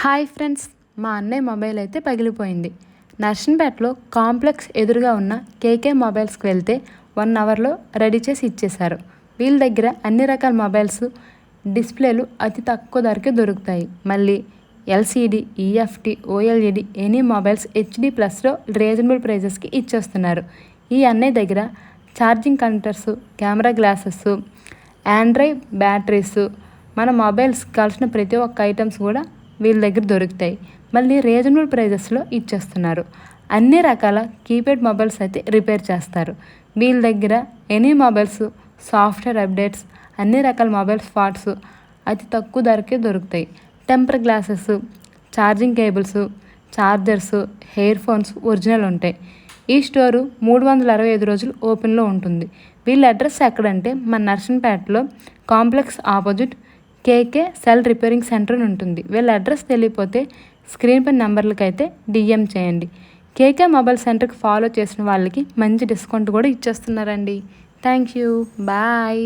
Hi friends, మా అన్నయ్య mobile అయితే పగిలిపోయింది. నర్సంపేటలో కాంప్లెక్స్ ఎదురుగా ఉన్న కేకే మొబైల్స్కి వెళ్తే 1 అవర్లో రెడీ చేసి ఇచ్చేశారు. వీళ్ళ దగ్గర అన్ని రకాల మొబైల్స్ డిస్ప్లేలు అతి తక్కువ ధరకే దొరుకుతాయి. మళ్ళీ LCD, EFT, OLED any mobiles HD ప్లస్లో రీజనబుల్ ప్రైజెస్కి ఇచ్చేస్తున్నారు. ఈ అన్నయ్య దగ్గర charging connectors, camera glasses, Android batteries, మన మొబైల్స్కి కావాల్సిన ప్రతి ఒక్క ఐటమ్స్ కూడా వీళ్ళ దగ్గర దొరుకుతాయి. మళ్ళీ రీజనబుల్ ప్రైజెస్లో ఇచ్చేస్తున్నారు. అన్ని రకాల కీప్యాడ్ మొబైల్స్ అయితే రిపేర్ చేస్తారు. వీళ్ళ దగ్గర ఎనీ మొబైల్స్, సాఫ్ట్వేర్ అప్డేట్స్, అన్ని రకాల మొబైల్ పార్ట్స్ అతి తక్కువ ధరకే దొరుకుతాయి. Temper glasses, charging cables, chargers, ear phones original ఉంటాయి. ఈ స్టోరు 365 రోజులు ఓపెన్లో ఉంటుంది. వీళ్ళ అడ్రస్ ఎక్కడంటే మన నర్సంపేటలో కాంప్లెక్స్ ఆపోజిట్ కేకే సెల్ రిపేరింగ్ సెంటర్ అని ఉంటుంది. వీళ్ళ అడ్రస్ తెలియకపోతే స్క్రీన్ పై నెంబర్లకి అయితే డిఎం చేయండి. కేకే మొబైల్ సెంటర్కి ఫాలో చేసిన వాళ్ళకి మంచి డిస్కౌంట్ కూడా ఇచ్చేస్తున్నారండి. Thank you, bye.